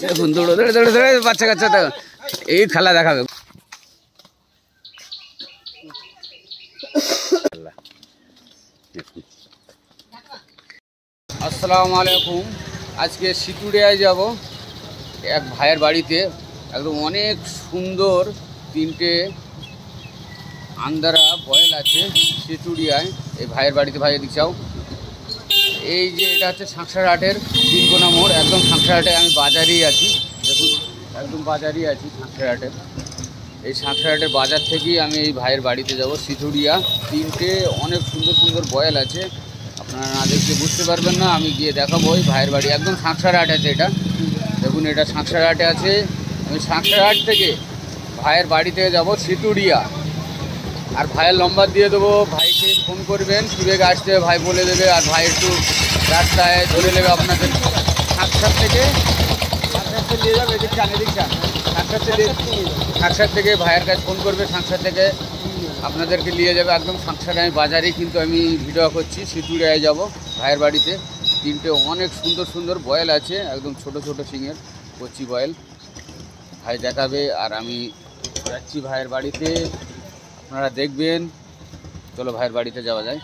দেখুন দৌড়ো দৌড়ে দৌড়ে দৌড়ে বাচ্চা কাচ্চা তো এই খেলা দেখাবে। আসসালামু আলাইকুম। আজকে সিতুড়িয়ায় যাব এক ভাইয়ের বাড়িতে। একদম অনেক সুন্দর তিনটে আন্দারা বয়েল আছে সিতুড়িয়ায় এই ভাইয়ের বাড়িতে। ভাই এদিক চাও, এই যে এটা হচ্ছে সাঁকসারহাটের 3 কোনা মোড়। একদম সাঁকসারহাটে আমি বাজারেই আছি, দেখুন একদম বাজারেই আছি সাঁকসারহাটের। এই সাঁকসারহাটের বাজার থেকেই আমি এই ভাইয়ের বাড়িতে যাব সিতুড়িয়া। তিনটে অনেক সুন্দর সুন্দর বয়েল আছে, আপনারা না দেখলে বুঝতে পারবেন না। আমি গিয়ে দেখাবো ওই ভাইয়ের বাড়ি। একদম সাঁকসারহাট আছে এটা, দেখুন এটা সাঁকসারহাটে আছে। আমি সাঁকসারহাট থেকে ভাইয়ের বাড়ি থেকে যাবো সিতুড়িয়া। আর ভাইয়ের নম্বর দিয়ে দেবো, ভাইকে ফোন করবেন কীভাবে আসতে ভাই বলে দেবে। আর ভাই একটু রাস্তায় ধরে নেবে আপনাদের। সাঁকসার থেকে নিয়ে যাবে, এদিক চান এদিক চান। সাঁকসার থেকে ভাইয়ের কাছে ফোন করবে, সাঁকসার থেকে আপনাদেরকে নিয়ে যাবে একদম সাঁকসারে। আমি বাজারেই কিন্তু আমি ভিডিও করছি। সিতুড়িয়ায় যাব ভাইয়ের বাড়িতে। তিনটে অনেক সুন্দর সুন্দর বয়েল আছে, একদম ছোট ছোট শিঙের কচি বয়েল ভাই দেখাবে। আর আমি যাচ্ছি ভাইয়ের বাড়িতে, আপনারা দেখবেন। চলো ভাইয়ের বাড়িতে যাওয়া যায়।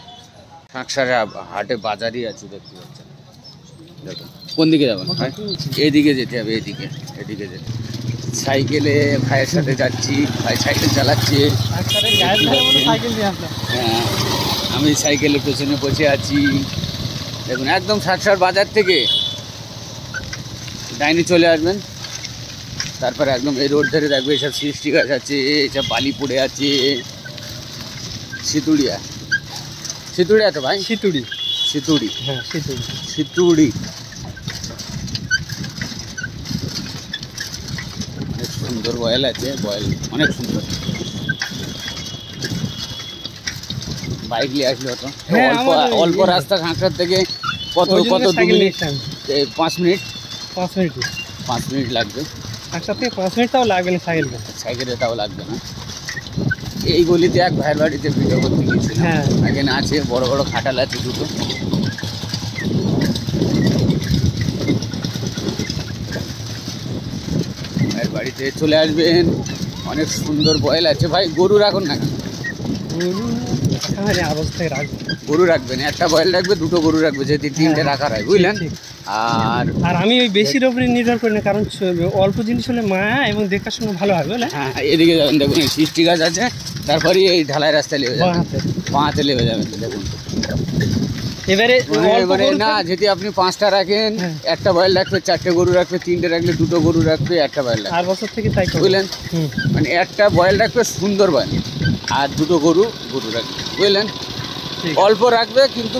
সাঁকসারে হাটে বাজারই আছে, দেখতে পাচ্ছেন। দেখুন কোন দিকে যাবেন ভাই? এদিকে যেতে হবে, এদিকে এদিকে যেতে। সাইকেলে ভাইয়ের সাথে যাচ্ছি, ভাই সাইকেল চালাচ্ছে। হ্যাঁ, আমি সাইকেলের পেছনে বসে আছি। দেখুন একদম সাঁকসার বাজার থেকে ডাইনে চলে আসবেন, তারপরে একদম এই রোড ধরে দেখবে এসব সৃষ্টি গাছ আছে, এসব বালি পড়ে আছে। সিতুড়িয়া, সিতুড়িয়া তো ভাই? সিতুড়ি, সিতুড়ি, হ্যাঁ সিতুড়ি, সিতুড়ি। অনেক সুন্দর বয়েল আছে, বয়েল অনেক সুন্দর। বাইক নিয়ে আসলে হতো। অল্প রাস্তা সাঁকসার থেকে কত 2 মিনিট, 5 মিনিট, 5 মিনিট লাগবে। সাঁকসার থেকে 5 মিনিট তাও লাগবে না সাইকেলে, তাও লাগবে না। এই গলিতে এক ভাইয়ের বাড়িতে ভিডিও করতে গিয়েছিলাম। এখানে আছে বড় বড় খাটাল আছে দুটো। ভাইয়ের বাড়িতে চলে আসবেন, অনেক সুন্দর বয়েল আছে। ভাই গরু রাখুন না, গরু রাখবেন, একটা বয়েল রাখবে, দুটো গরু রাখবে, যদি 3টে রাখা হয়, বুঝলেন? আর আমি ওই বেশির উপরে নির্ভর করি না, কারণ অল্প জিনিস হলে মায়া এবং দেখাশোনা ভালো হবে। হ্যাঁ, এদিকে যাবেন, দেখুন এই সৃষ্টি গাছ আছে, তারপরে এই ঢালাই রাস্তায় নেমে যাবেন, বাঁহাতে নেমে যাবেন। দেখুন এবারে না, যদি আপনি 5টা রাখেন, একটা বয়েল রাখবে, 4টে গরু রাখবে, 3টে রাখলে 2টো গরু রাখবে, একটা বয়েল রাখবে। 4 বছর থেকে তাই, বুঝলেন? মানে একটা বয়েল রাখবে সুন্দর বয়েল, আর 2টো গরু রাখবে, বুঝলেন? অল্প রাখবে কিন্তু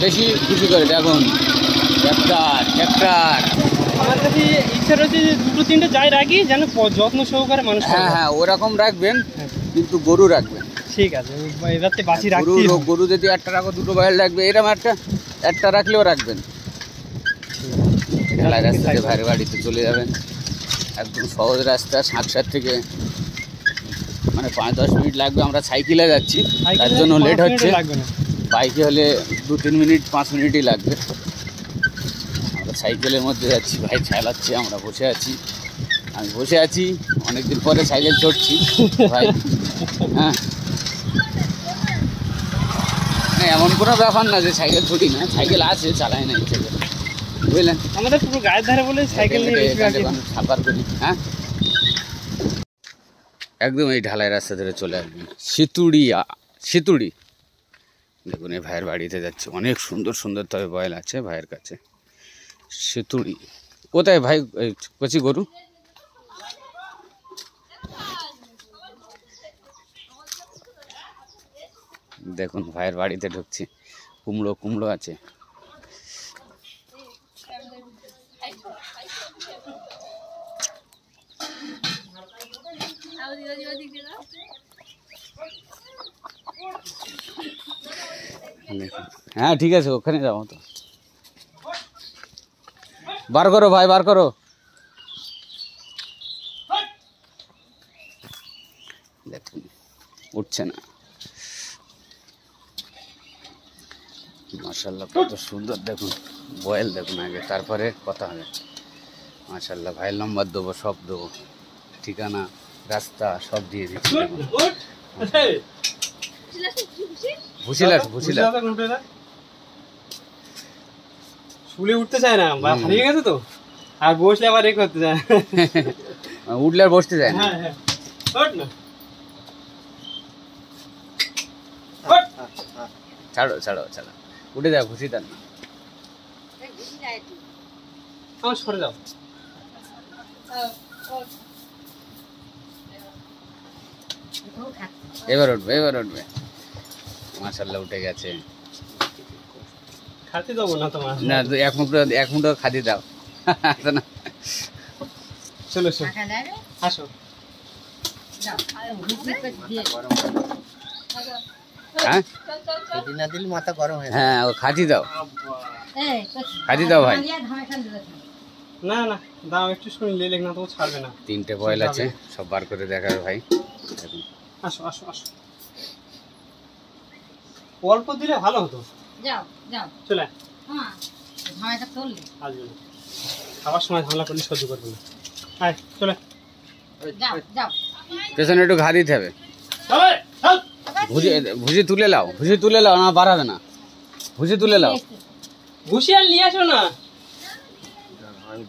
বেশি খুশি করে। দেখুন ট্রাক্টর। আমার কাছে ইচ্ছা রয়েছে যে 2-3টে যাই রাখি, যেন যত্ন সহকারে মানুষ। হ্যাঁ ওরকম রাখবেন, কিন্তু গরু রাখবেন। ঠিক আছে, এবারে বাসি রাখছি। গরু যদি একটা রাখো, 2টো বয়েল রাখবে, এরকম একটা রাখলেও রাখবেন। ঢালাই রাস্তাতে ভাইয়ের বাড়িতে চলে যাবেন, একদম সহজ রাস্তা। সাঁকসার থেকে মানে 5-10 মিনিট লাগবে। আমরা সাইকেলে যাচ্ছি, তার জন্য লেট হচ্ছে। বাইকে হলে 2-3 মিনিট 5 মিনিটই লাগবে। আমরা সাইকেলের মধ্যে যাচ্ছি, ভাই চালাচ্ছে, আমরা বসে আছি। আমি বসে আছি, অনেকদিন পরে সাইকেল চড়ছি ভাই। হ্যাঁ, এমন কোনো ব্যাপার না যে সাইকেল ছুটি না, সাইকেল আছে, চালায় না ইচ্ছে করে, বুঝলেন? আমাদের পুরো গায়ের ধারে বলে সাইকেল সাফার করি। হ্যাঁ, একদম এই ঢালাই রাস্তা ধরে চলে আসবেন সিতুড়ি। দেখুন এই ভাইয়ের বাড়িতে যাচ্ছে, অনেক সুন্দর সুন্দর তবে বয়েল আছে ভাইয়ের কাছে। সিতুড়ি কোথায় ভাই? কচি গরু। দেখুন ভাইয়ের বাড়িতে ঢুকছি, কুমড়ো আছে। হ্যাঁ ঠিক আছে, ওখানে যাবো তো। বার করো ভাই, বার করো। দেখুন উঠছে না। মাশাআল্লাহ কত সুন্দর, দেখুন বয়েল দেখুন আগে, তারপরে কথা হবে। মাশাআল্লাহ ভাইয়ের নাম্বার দেবো, সব দেবো, ঠিকানা রাস্তা সব দিয়ে দিচ্ছি। শুলে উঠতে চায় না, হারিয়ে গেছে তো, আর বসলে আবার এ করতে চায়, উঠলে আর বসতে চায় না। ছাড়ো ছাড়ো ছাড়ো, উঠে যাও, খুশি দেন না। আমার সরে যাও। এবার উঠবে, এবার উঠবে। মাশাআল্লাহ উঠে গেছে। খাতে দেবো না তোমার না, এক মুঠো খাদি দাও না। চলো চলো আসো। হ্যাঁ না দিলে মাথা গরম হয়ে হ্যাঁ, ও খাদি দাও, খাদি দাও ভাই। না না দাও একটু, শুনলে লেখ না তো ছাড়বে না। 3টে বয়েল আছে, সব বার করে দেখাবে ভাই। আসো আসো আসো, অল্প দিলে ভালো হতো। যাও যাও চলে হ্যাঁ, ঝামেলাটা তুললে আসবে না, খাবার সময় ঝামেলা করলে সহ্য করবে না। আয় চলে যাও যাও। পেছনে একটু ঘা দিতে হবে। ভুজি তুলে লাও, ভুজি তুলে লাও, না বাড়াবে না, ভুজি তুলে লাও। ঘুষি আর নিয়ে আসো না,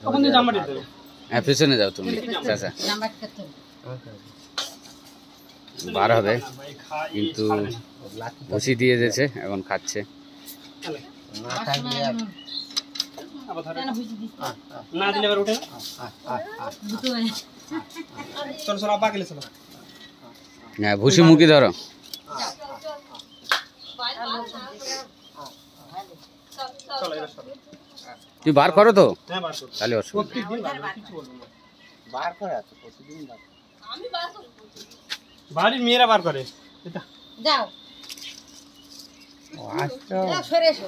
তখন তো জামা দিতে হবে। হ্যাঁ পেছনে যাও তুমি, চাচা বার হবে, কিন্তু ভুসি দিয়ে দিয়েছে, এখন খাচ্ছে। না দিলে এবার উঠে চলো চলো, আব্বা গেলে চলো। হ্যাঁ ভুসি মুখে ধরো। তুই বার করো তো, তাহলে বার করে আছে প্রতিদিন বার। বাড়ির মেয়েরা বার করে। যাও সরে এসো,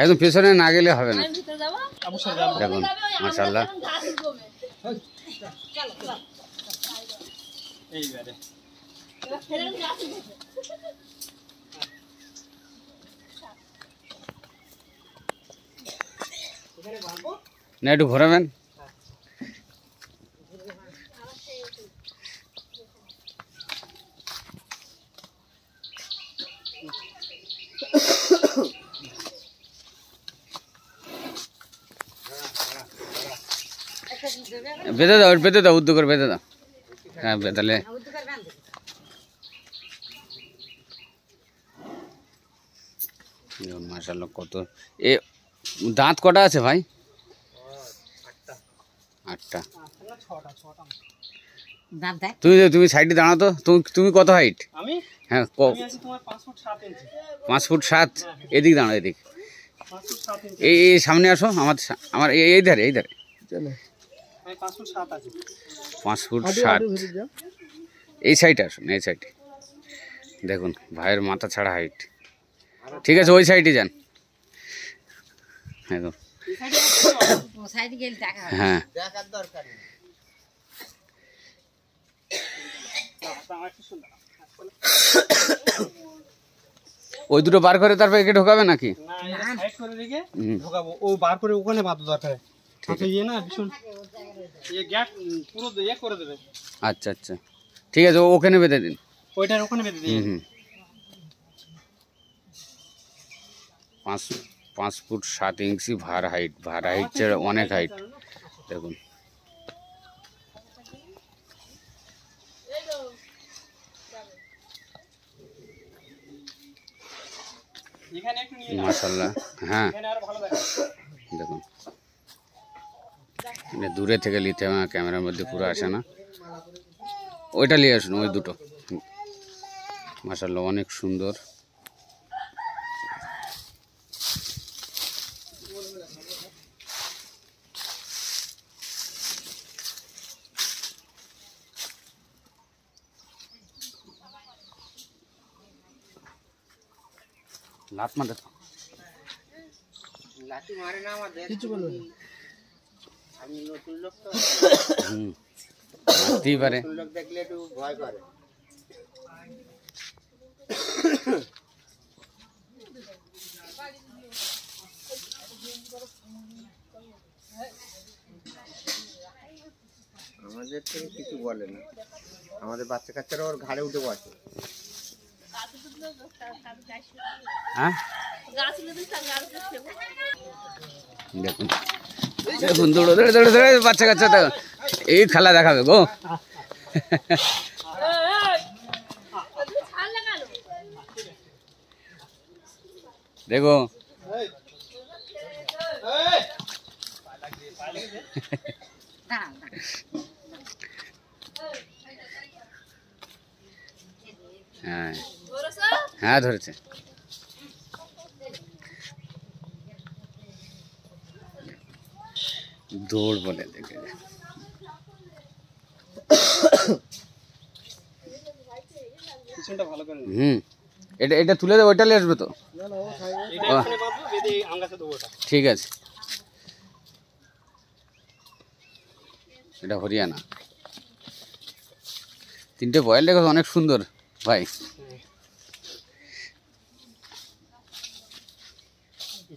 একদম পেছনে না গেলে হবে না। দেখুন মাশাআল্লাহ, না একটু ঘোরাবেন। বেঁধে দাও, বেঁধে দাও, উদ্যোগ করে বেঁধে দাও। হ্যাঁ বেঁধালে মাশাআল্লাহ। কত এ দাঁত কটা আছে ভাই? 8টা। তুমি সাইডে দাঁড়াও তো, তুমি কত হাইট? আমি হ্যাঁ আমি আছি তোমার 5 ফুট 7 ইঞ্চি। 5 ফুট 7। এদিক দাঁড়াও, এদিক 5 ফুট 7 ইঞ্চি। এই সামনে আসো, আমার এই ধারে, এই ধারে। চলো আমি 5 ফুট 7 আছি। 5 ফুট 7। এই সাইডে আসুন, এই সাইডে দেখুন ভাইয়ের মাথা ছাড়া হাইট। ঠিক আছে ওই সাইডে যান। একদম হ্যাঁ দেখার দরকার নেই। ওই দুটো বার করে তারপর একে ঢোকাবে নাকি? না এটা সাইড করে রেখে ঢোকাবো, ও বার করে ওখানে বাঁধা দরকার। ঠিক আছে না ভীষণ এই গ্যাপ পুরো ইয়ে করে দেবে। আচ্ছা আচ্ছা ঠিক আছে, ওখানে বেঁধে দিন, ওইটার ওখানে বেঁধে দিন। 5 ফুট 7 ইঞ্চি ভার হাইট চেয়ে অনেক হাইট। দেখুন এখানে একটু নিয়ে মাশাআল্লাহ। হ্যাঁ এখানে আরো ভালো দেখা দেখুন, দূরে থেকে নিতে হবে, ক্যামেরার মধ্যে পুরো আসে না। ওইটা নিয়ে আসুন, ওই দুটো মাশাআল্লাহ অনেক সুন্দর। লাত মারে তো, লাঠি মারে না আমাদের কিছু বলবো না। আমি নতুন লোক তো, মারতেই পারে। নতুন লোক দেখলে একটু ভয় করে। আমাদের থেকে কিছু বলে না, আমাদের বাচ্চা কাচ্চারা ওর ঘাড়ে উঠে বসে। হ্যাঁ দেখুন দেখুন দৌড়ে দৌড়ে দৌড়ে দৌড়ে বাচ্চা কাচ্চা এই খেলা দেখাবে গো। দেখো হ্যাঁ হ্যাঁ ধরেছে। দৌড় বলে দেখে পিছনটা ভালো করে নে। এটা এটা তুলে দেবো, ওইটা নিয়ে আসবে তো। এটা এখানে বাঁধবো, বেঁধে আম গাছে দেবো ওটা। ঠিক আছে, এটা হরিয়ানা। তিনটে বয়েল দেখো অনেক সুন্দর ভাই।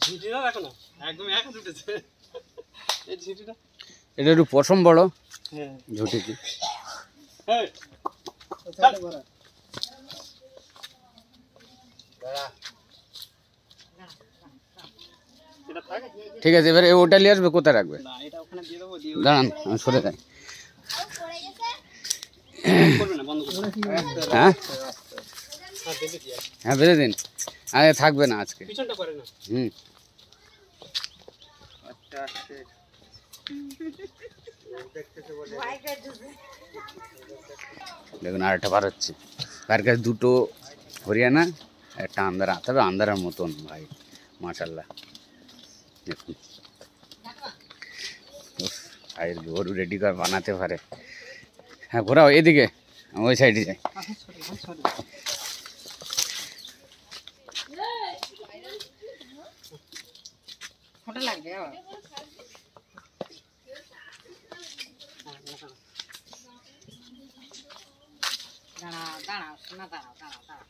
ঝিঁটিটা দেখো না, একদম এক হাতে উঠেছে এই ঝিঁটিটা। এটা একটু পশম বড়, হ্যাঁ ঝুটি কি এই চল। এটা থাক ঠিক আছে। এবারে ওটা নিয়ে আসবে, কোথায় রাখবে? না, এটা ওখানে দিয়ে দেবো, দিয়ে দাঁড়ান আমি সরে যাই। করবে না, বন্ধ করবে। হ্যাঁ হ্যাঁ দেখে দিয়ে আসি। হ্যাঁ বেঁধে দিন, আরে থাকবে না আজকে। পিছনটা করে না। দেখুন আর একটা বার হচ্ছে, তার কাছে দুটো হরিয়ানা, একটা আন্দারা, তবে আন্দারার মতন ভাই মাশাল্লাহ। দেখুন ভাইয়ের গরু রেডি করে বানাতে পারে। হ্যাঁ ঘোরাও এদিকে, আমি ওই সাইডে যাই। ফটো লাগবে আবার। দাঁড়াও দাঁড়াও শোনা, দাঁড়াও দাঁড়াও দাঁড়াও।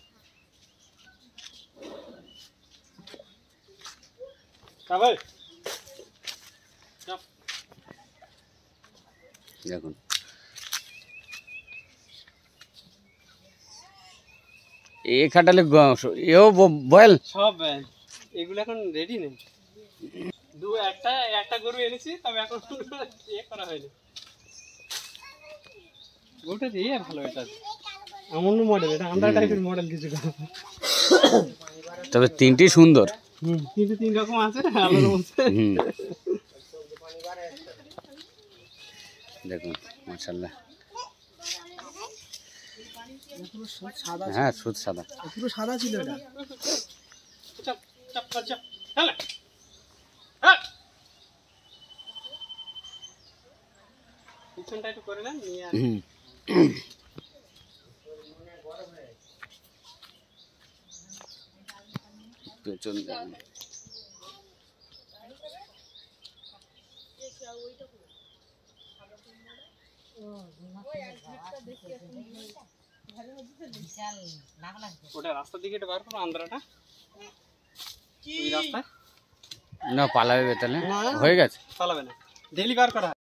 কাভাই দেখুন এ খাটালে এও বয়েল সব এগুলো এখন রেডি নেই। একটা গরু এনেছি, তবে এখন ইয়ে করা হয়নি। গরুটা দিয়ে ভালো, এটা এমন মডেল, এটা আমরা টাইপের মডেল কিছু। তবে তিনটি সুন্দর। কিন্তু তিন রকম আছে আলাদা বলছে। দেখুন মাশাআল্লাহ, পুরো সাদা, হ্যাঁ সুদ সাদা। পুরো সাদা ছিল এটা। চাপ চাপ চাপ চলে হ্যাঁ, পিছনটা একটু করে নেন, নিয়ে আর পেছন দেখুন। বিশাল লাভ লাগবে। ওটা রাস্তার দিকে একটু বার করো, আন্ধ্রাটা ওই রাস্তায় না পালাবে তাহলে হয়ে গেছে। পালাবে না, ডেলি বার করা হয়।